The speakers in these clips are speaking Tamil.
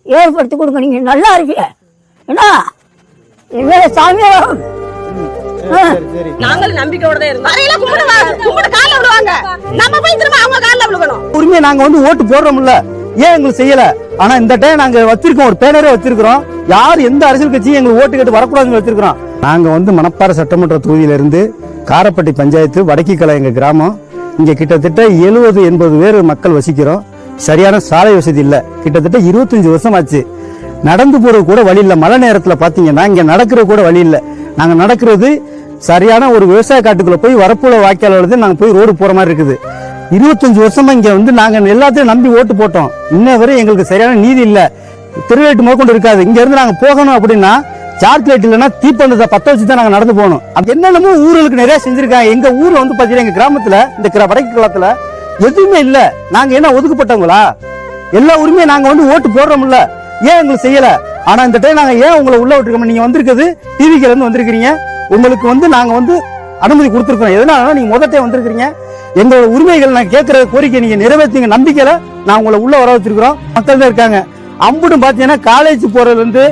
ஏற்படுத்தி கொடுங்க. நீங்க நல்லா இருக்கீங்க என்ன சாமி. நாங்களும் நம்பிக்கையோட தான் இருக்கோம். கால்ல விழுவாங்க, நம்ம போய் திரும்ப அவங்க கால்ல விழுகணும். உரிமையை நாங்க வந்து ஓட்டு போடுறோம்ல, ஏன் எங்களுக்கு செய்யல? ஆனா இந்த டைம் நாங்க வச்சிருக்கோம், ஒரு பேனரே வச்சிருக்கிறோம். யார் எந்த அரசியல் கட்சியும் எங்களுக்கு ஓட்டு கேட்டு வரக்கூடாதுன்னு வச்சிருக்கிறோம். நாங்க வந்து மணப்பாறை சட்டமன்ற தொகுதியில இருந்து காரப்பட்டி பஞ்சாயத்து வடக்கிக்கலை எங்க கிராமம். இங்க கிட்டத்தட்ட 70-80 பேர் மக்கள் வசிக்கிறோம். சரியான சாலை வசதி இல்ல. கிட்டத்தட்ட 25 வருஷம் ஆச்சு. நடந்து போறது கூட வழி இல்ல. மழை நேரத்துல பாத்தீங்கன்னா இங்க நடக்கிறது கூட வழி இல்ல. நாங்க நடக்கிறது சரியான ஒரு விவசாய காட்டுக்குள்ள போய் வரப்புல வாய்க்கால் வருது, நாங்க போய் ரோடு போற மாதிரி இருக்குது. 25 வருஷமா இங்க வந்து நாங்க எல்லாத்தையும் நம்பி ஓட்டு போட்டோம். இன்ன வரை எங்களுக்கு சரியான நீதி இல்ல. திருவேட்டு முதற்கொண்டு இருக்காது. இங்க இருந்து நாங்க போகணும் அப்படின்னா சார்ஜ் லைட் இல்லைன்னா தீப்பந்தத்தை பத்த வச்சு தான் நாங்க நடந்து போகணும். அது என்னென்னமோ ஊர்களுக்கு நிறைய செஞ்சிருக்காங்க. எங்க ஊர்ல வந்து பாத்தீங்கன்னா எங்க கிராமத்துல இந்த வடக்கு கிளத்துல எதுவுமே இல்ல. நாங்க என்ன ஒதுக்கப்பட்டவங்களா? எல்லா உரிமையும் நாங்க வந்து ஓட்டு போடுறோம்ல, ஏன் எங்களுக்கு செய்யல? ஆனா இந்த டைம் நாங்க ஏன் உங்களை உள்ள விட்டுருக்கோம்? நீங்க வந்திருக்கிறது டிவிக்கு இருந்து வந்திருக்கீங்க. உங்களுக்கு வந்து நாங்க வந்து அனுமதி கொடுத்துருக்கோம். எதனால நீங்க முதட்டே வந்திருக்கீங்க. எங்களோட உரிமைகள் நான் கேட்கிற கோரிக்கை நீங்க நிறைவேற்றிங்க நம்பிக்கையில நான் உங்களை உள்ள வர வச்சிருக்கிறோம். மக்கள் தான் இருக்காங்க. அம்புடும் பாத்தீங்கன்னா காலேஜ் போறதுல இருந்து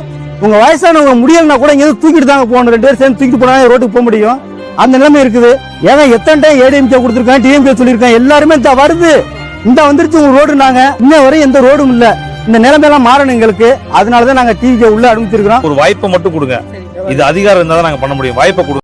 உங்க வயசானவங்க முடியலன்னா கூட இங்க தூக்கிட்டு தாங்க போகணும். 2 பேர் சேர்ந்து தூக்கிட்டு போனா ரோட்டுக்கு போக முடியும். அந்த நிலைமை இருக்குது. ஏன்னா எத்தனை டைம் ஏடிஎம்கே கொடுத்துருக்காங்க, டிஎம்கே சொல்லியிருக்காங்க. எல்லாருமே இந்த வருது, இந்த வந்துருச்சு உங்க ரோடு. நாங்க இன்ன வரை எந்த ரோடும் இல்ல. இந்த நிலைமையெல்லாம் மாறணும் எங்களுக்கு. அதனாலதான் நாங்க டிவிக்கு உள்ள அனுப்பிச்சிருக்கிறோம். ஒரு வாய்ப்பை மட்டும் கொடுங்க. இது அதிகாரம் இருந்தா தான் நாங்க பண்ண முடியும். வாய்ப்பை கொடுங்க.